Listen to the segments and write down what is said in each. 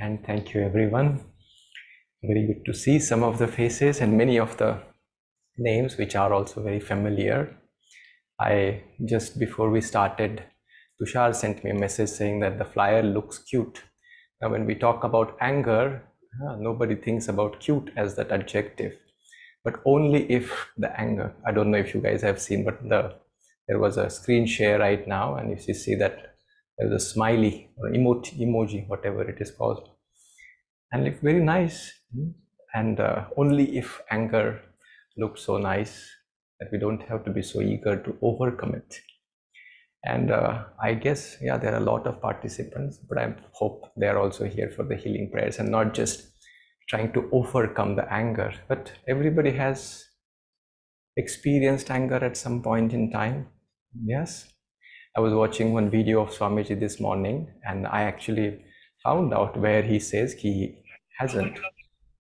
and thank you everyone. Very good to see some of the faces and many of the names which are also very familiar. I just before we started, Tushar sent me a message saying that the flyer looks cute. Now when we talk about anger, nobody thinks about cute as that adjective, but only if the anger, I don't know if you guys have seen, but there was a screen share right now, and if you see that there's a smiley or emoji, whatever it is called, and look very nice. And only if anger looks so nice that we don't have to be so eager to overcome it. And I guess, yeah, there are a lot of participants, but I hope they're also here for the healing prayers and not just trying to overcome the anger. But everybody has experienced anger at some point in time. Yes. I was watching one video of Swamiji this morning, and I actually found out where he says he hasn't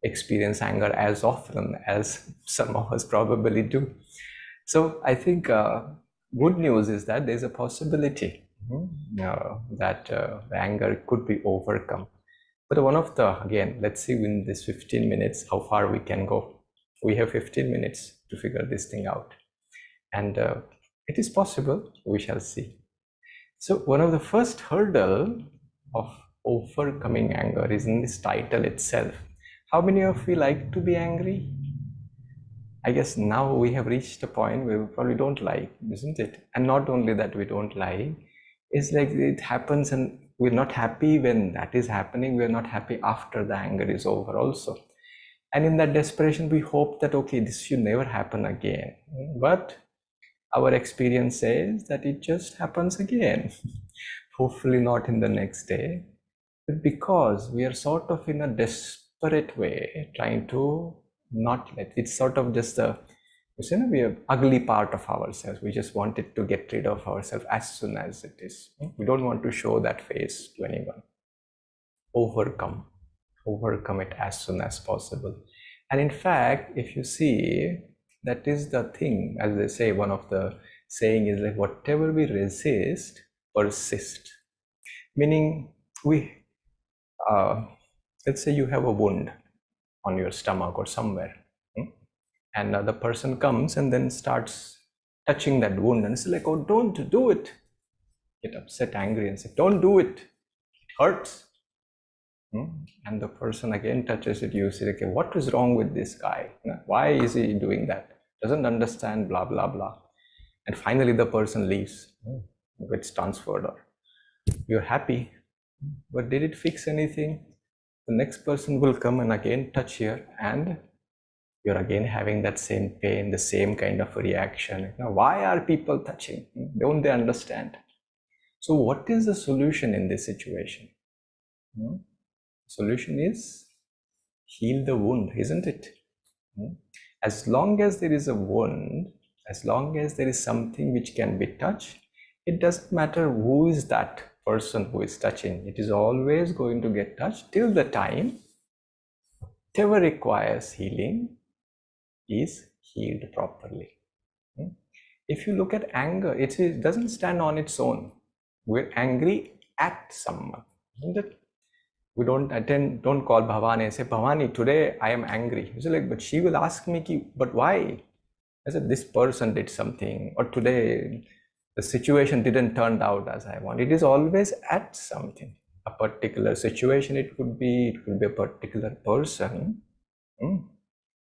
experienced anger as often as some of us probably do. So I think good news is that there's a possibility that the anger could be overcome. But one of the, again, let's see in this 15 minutes how far we can go. We have 15 minutes to figure this thing out. And it is possible, we shall see. So one of the first hurdle of overcoming anger is in this title itself. How many of you like to be angry? I guess now we have reached a point where we probably don't like, isn't it? And not only that we don't like, it's like it happens and we're not happy when that is happening. We're not happy after the anger is over also. And in that desperation, we hope that, okay, this should never happen again. But our experience says that it just happens again. Hopefully not in the next day, but because we are sort of in a desperate way trying to not let it's sort of just a, we are ugly part of ourselves. We just wanted to get rid of ourselves as soon as it is. We don't want to show that face to anyone. Overcome it as soon as possible. And in fact, if you see, that is the thing, as they say, one of the saying is like, whatever we resist, persist. Meaning let's say you have a wound on your stomach or somewhere, and the person comes and then starts touching that wound and it's like, oh, don't do it. Get upset, angry and say, don't do it. It hurts. And the person again touches it. You say, okay, what is wrong with this guy? Why is he doing that? Doesn't understand, blah, blah, blah. And finally the person leaves, gets transferred, or you're happy. But did it fix anything? The next person will come and again touch here, and you're again having that same pain, the same kind of a reaction. Now, why are people touching? Don't they understand? So what is the solution in this situation? Solution is heal the wound, isn't it? As long as there is a wound, as long as there is something which can be touched, it doesn't matter who is that person who is touching. It is always going to get touched till the time whatever requires healing is healed properly. If you look at anger, it doesn't stand on its own. We're angry at someone, isn't it? We don't call Bhavani and say, Bhavani, today I am angry. It's like, but she will ask me, but why? I said, this person did something, or today the situation didn't turn out as I want. It is always at something, a particular situation. It could be a particular person,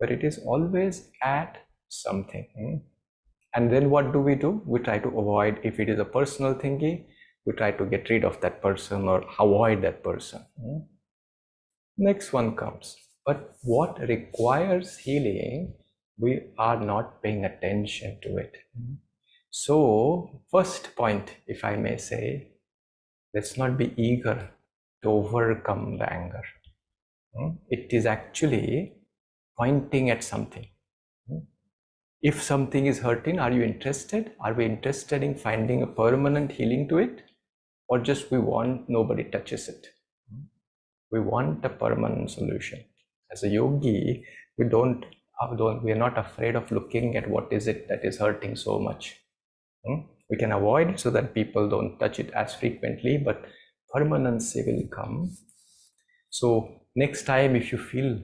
but it is always at something. And then what do? We try to avoid, if it is a personal thingy, we try to get rid of that person or avoid that person. Next one comes. But what requires healing, we are not paying attention to it. So, first point, if I may say, let's not be eager to overcome the anger. It is actually pointing at something. If something is hurting, are you interested? Are we interested in finding a permanent healing to it? Or just we want nobody touches it? We want a permanent solution. As a yogi, we are not afraid of looking at what is it that is hurting so much. We can avoid it so that people don't touch it as frequently, but permanency will come. So next time, if you feel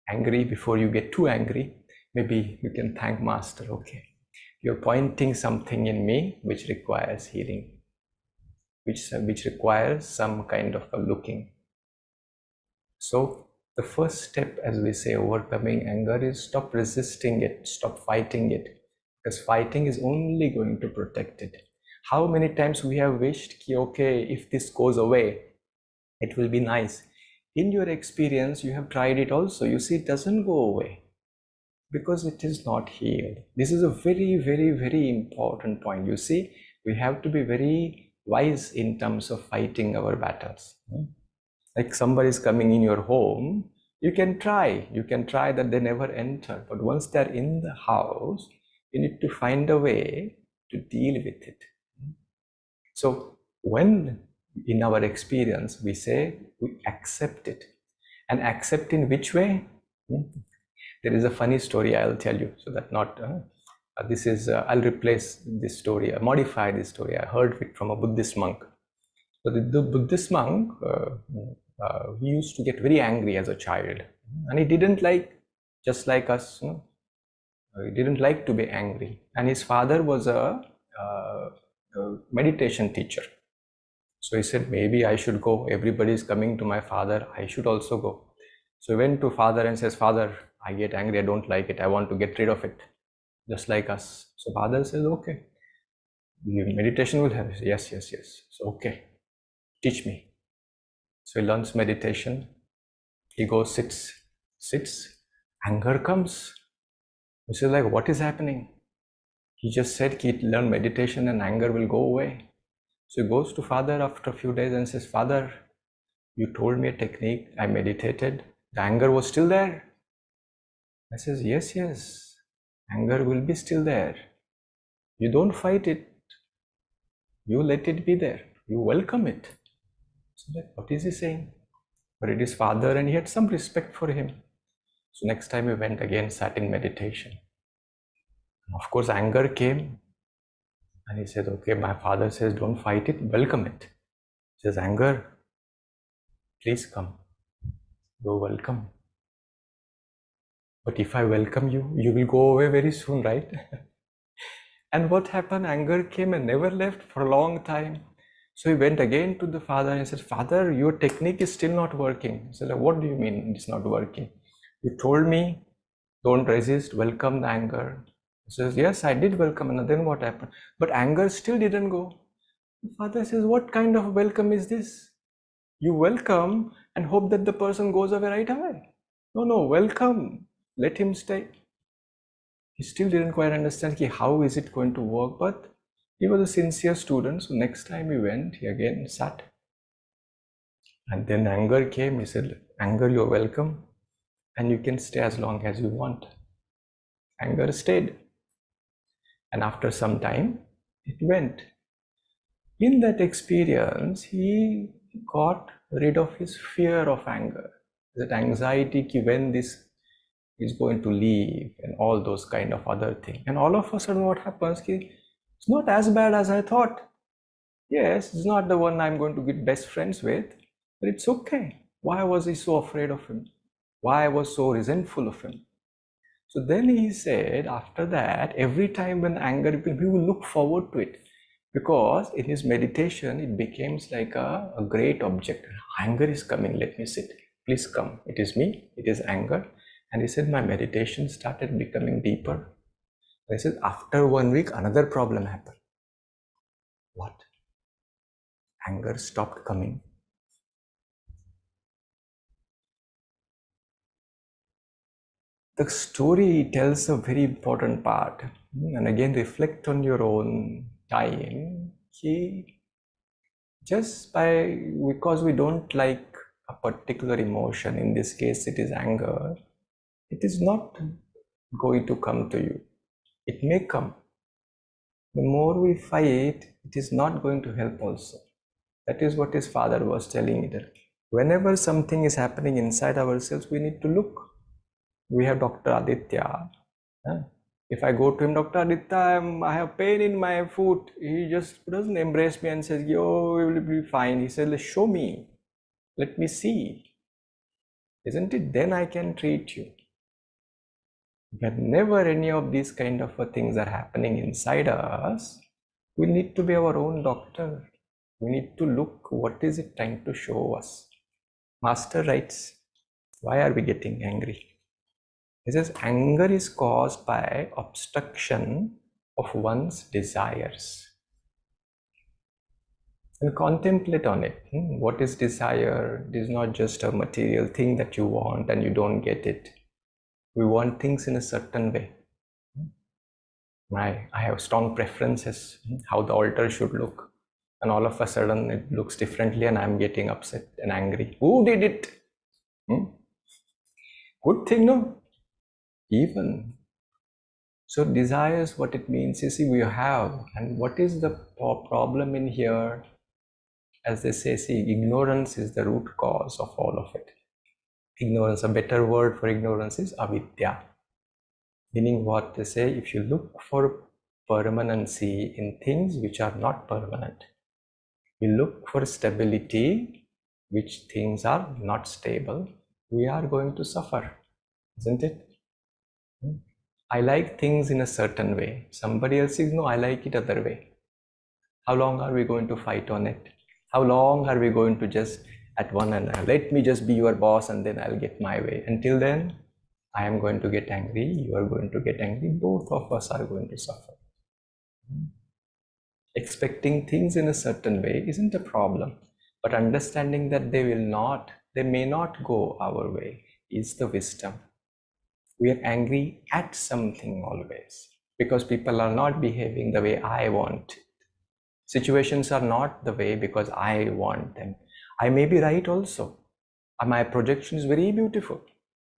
angry, before you get too angry, maybe you can thank Master. Okay, you're pointing something in me which requires healing, which requires some kind of a looking. So the first step, as we say, overcoming anger is stop resisting it, stop fighting it, because fighting is only going to protect it. How many times we have wished, okay, if this goes away, it will be nice. In your experience, you have tried it also. You see, it doesn't go away because it is not healed. This is a very, very, very important point. You see, we have to be very wise in terms of fighting our battles. Like somebody is coming in your home, you can try that they never enter. But once they're in the house, you need to find a way to deal with it. So when in our experience we say we accept it, and accept in which way? There is a funny story I'll tell you, so that not this is I'll replace this story, modify this story. I heard it from a Buddhist monk. So the Buddhist monk, he used to get very angry as a child, and he didn't like, just like us, he didn't like to be angry. And his father was a meditation teacher. So he said, maybe I should go. Everybody is coming to my father. I should also go. So he went to father and says, Father, I get angry. I don't like it. I want to get rid of it. Just like us. So father says, okay. Meditation will help. Yes. So okay. Teach me. So he learns meditation. He goes, sits. Anger comes. He says, like, what is happening? He just said, learn meditation and anger will go away. So he goes to father after a few days and says, Father, you told me a technique. I meditated. The anger was still there. I says, yes. Anger will be still there. You don't fight it. You let it be there. You welcome it. So like, what is he saying? But it is father, and he had some respect for him. So next time he went again, sat in meditation. And of course, anger came. And he said, okay, my father says, don't fight it, welcome it. He says, anger, please come. You're welcome. But if I welcome you, you will go away very soon, right? And what happened? Anger came and never left for a long time. So he went again to the father and he said, Father, your technique is still not working. He said, what do you mean it's not working? You told me, don't resist, welcome the anger. He says, yes, I did welcome. And then what happened? But anger still didn't go. The father says, what kind of welcome is this? You welcome and hope that the person goes away right away. No, welcome. Let him stay. He still didn't quite understand how is it going to work, but he was a sincere student. So next time he went, he again sat. And then anger came. He said, anger, you're welcome. And you can stay as long as you want. Anger stayed. And after some time, it went. In that experience, he got rid of his fear of anger. That anxiety, when this is going to leave, and all those kind of other things. And all of a sudden what happens, it's not as bad as I thought. Yes, it's not the one I'm going to get best friends with, but it's okay. Why was he so afraid of him? Why I was so resentful of him? So then he said, after that, every time when anger, he will look forward to it. Because in his meditation, it becomes like a great object. Anger is coming, let me sit. Please come. It is me, it is anger. And he said, my meditation started becoming deeper. I said, after 1 week, another problem happened. What? Anger stopped coming. The story tells a very important part. And again, reflect on your own time. Just because we don't like a particular emotion, in this case it is anger, it is not going to come to you. It may come. The more we fight, it is not going to help also. That is what his father was telling me. Whenever something is happening inside ourselves, we need to look. We have Dr. Aditya. If I go to him, Dr. Aditya, I have pain in my foot. He just doesn't embrace me and says, yo, we will be fine. He says, show me. Let me see. Isn't it? Then I can treat you. Whenever any of these kind of things are happening inside us, we need to be our own doctor. We need to look what is it trying to show us. Master writes, why are we getting angry? He says anger is caused by obstruction of one's desires. And contemplate on it. What is desire? It is not just a material thing that you want and you don't get it. We want things in a certain way. I have strong preferences how the altar should look, and all of a sudden it looks differently and I'm getting upset and angry. Who did it? Good thing, no? Even. So desires, what it means is, see, we have, and what is the problem in here? As they say, see, ignorance is the root cause of all of it. Ignorance, a better word for ignorance is avidya. Meaning what they say, if you look for permanency in things which are not permanent, you look for stability, which things are not stable, we are going to suffer, isn't it? I like things in a certain way. Somebody else says, no, I like it other way. How long are we going to fight on it? How long are we going to just at one end, let me just be your boss and then I'll get my way. Until then, I am going to get angry, you are going to get angry, both of us are going to suffer. Expecting things in a certain way isn't a problem, but understanding that they may not go our way is the wisdom. We are angry at something always because people are not behaving the way I want. Situations are not the way because I want them. I may be right also. My projection is very beautiful.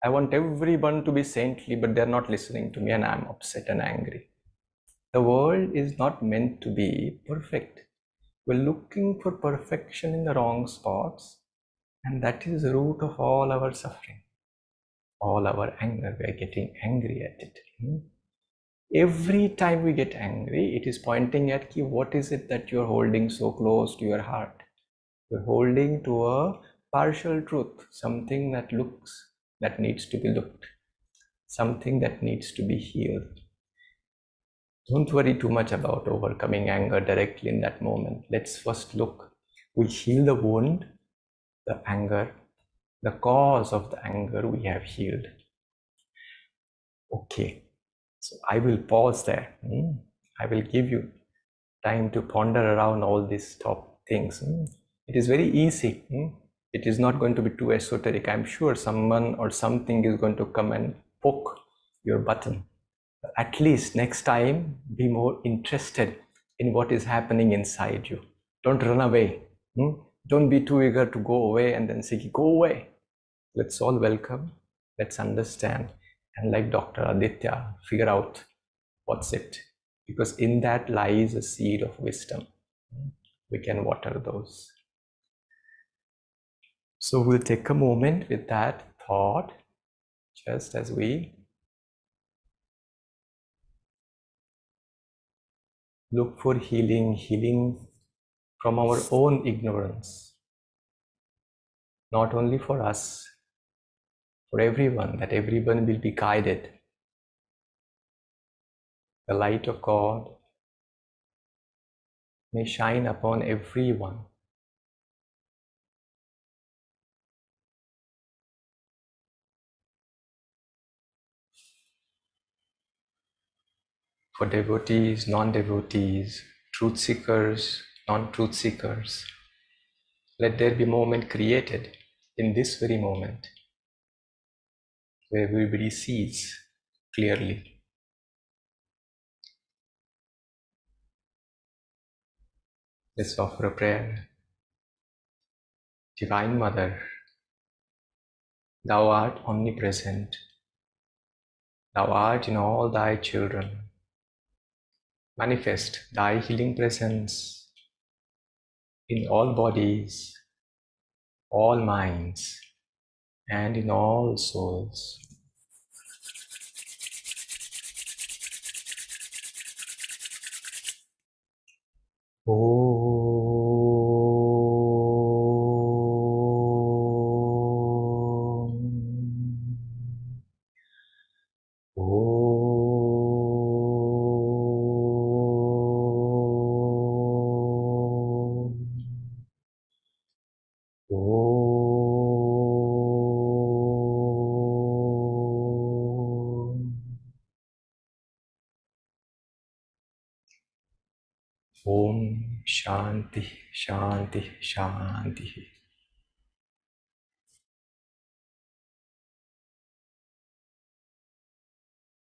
I want everyone to be saintly, but they're not listening to me and I'm upset and angry. The world is not meant to be perfect. We're looking for perfection in the wrong spots, and that is the root of all our suffering, all our anger. We are getting angry at it. Every time we get angry, it is pointing at what is it that you're holding so close to your heart. You're holding to a partial truth, something that needs to be looked, something that needs to be healed. Don't worry too much about overcoming anger directly in that moment. Let's first look. We heal the wound, the anger, the cause of the anger we have healed. Okay, so I will pause there. I will give you time to ponder around all these top things. It is very easy. It is not going to be too esoteric. I'm sure someone or something is going to come and poke your button. At least next time, be more interested in what is happening inside you. Don't run away. Don't be too eager to go away and then say, go away. Let's all welcome. Let's understand. And like Dr. Aditya, figure out what's it. Because in that lies a seed of wisdom. We can water those. So we'll take a moment with that thought, just as we look for healing from our own ignorance, not only for us, for everyone, that everyone will be guided. The light of God may shine upon everyone. For devotees, non-devotees, truth seekers, non-truth seekers, let there be a moment created in this very moment where everybody sees clearly. Let's offer a prayer. Divine Mother, Thou art omnipresent. Thou art in all Thy children. Manifest Thy healing presence in all bodies, all minds, and in all souls. Oh. Om Shanti, Shanti, Shanti.